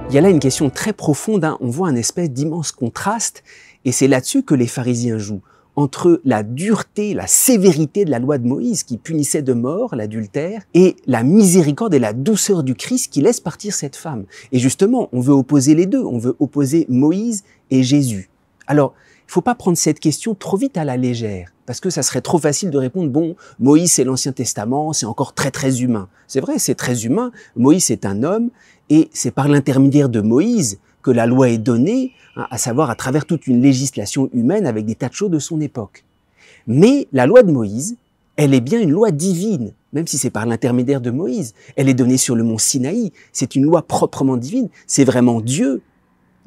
Il y a là une question très profonde, hein. On voit un espèce d'immense contraste, et c'est là-dessus que les pharisiens jouent, entre la dureté, la sévérité de la loi de Moïse qui punissait de mort l'adultère, et la miséricorde et la douceur du Christ qui laisse partir cette femme. Et justement, on veut opposer les deux, on veut opposer Moïse et Jésus. Alors, il ne faut pas prendre cette question trop vite à la légère, parce que ça serait trop facile de répondre, bon, Moïse c'est l'Ancien Testament, c'est encore très humain. C'est vrai, c'est très humain, Moïse est un homme, et c'est par l'intermédiaire de Moïse que la loi est donnée, hein, à savoir à travers toute une législation humaine avec des tas de choses de son époque. Mais la loi de Moïse, elle est bien une loi divine, même si c'est par l'intermédiaire de Moïse. Elle est donnée sur le mont Sinaï, c'est une loi proprement divine, c'est vraiment Dieu,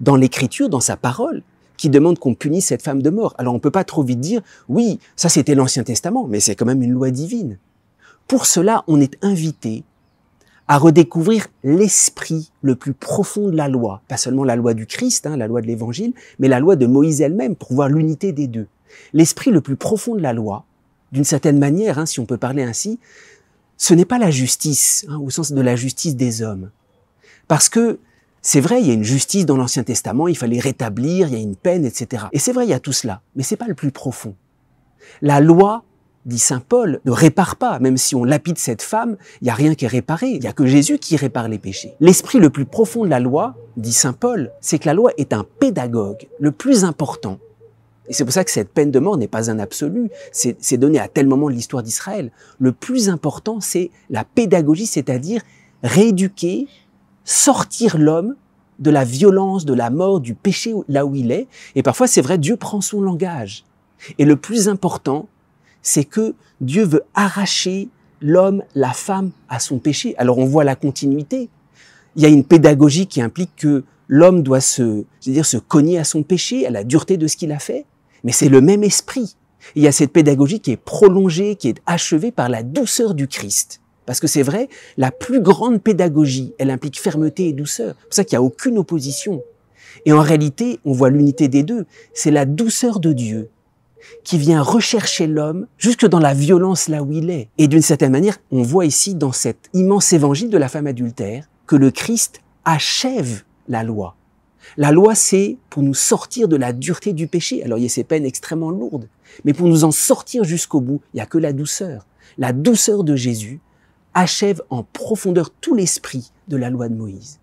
dans l'écriture, dans sa parole, qui demande qu'on punisse cette femme de mort. Alors on ne peut pas trop vite dire, oui, ça c'était l'Ancien Testament, mais c'est quand même une loi divine. Pour cela, on est invité à redécouvrir l'esprit le plus profond de la loi. Pas seulement la loi du Christ, hein, la loi de l'Évangile, mais la loi de Moïse elle-même, pour voir l'unité des deux. L'esprit le plus profond de la loi, d'une certaine manière, hein, si on peut parler ainsi, ce n'est pas la justice, hein, au sens de la justice des hommes. Parce que c'est vrai, il y a une justice dans l'Ancien Testament, il fallait rétablir, il y a une peine, etc. Et c'est vrai, il y a tout cela, mais c'est pas le plus profond. La loi, dit saint Paul, ne répare pas, même si on lapide cette femme, il n'y a rien qui est réparé, il n'y a que Jésus qui répare les péchés. L'esprit le plus profond de la loi, dit saint Paul, c'est que la loi est un pédagogue, le plus important. Et c'est pour ça que cette peine de mort n'est pas un absolu, c'est donné à tel moment de l'histoire d'Israël. Le plus important, c'est la pédagogie, c'est-à-dire rééduquer, sortir l'homme de la violence, de la mort, du péché là où il est. Et parfois, c'est vrai, Dieu prend son langage. Et le plus important, c'est que Dieu veut arracher l'homme, la femme à son péché. Alors on voit la continuité. Il y a une pédagogie qui implique que l'homme doit se cogner à son péché, à la dureté de ce qu'il a fait. Mais c'est le même esprit. Il y a cette pédagogie qui est prolongée, qui est achevée par la douceur du Christ. Parce que c'est vrai, la plus grande pédagogie, elle implique fermeté et douceur. C'est pour ça qu'il n'y a aucune opposition. Et en réalité, on voit l'unité des deux. C'est la douceur de Dieu qui vient rechercher l'homme jusque dans la violence là où il est. Et d'une certaine manière, on voit ici dans cet immense évangile de la femme adultère que le Christ achève la loi. La loi, c'est pour nous sortir de la dureté du péché. Alors il y a ces peines extrêmement lourdes, mais pour nous en sortir jusqu'au bout, il n'y a que la douceur. La douceur de Jésus achève en profondeur tout l'esprit de la loi de Moïse.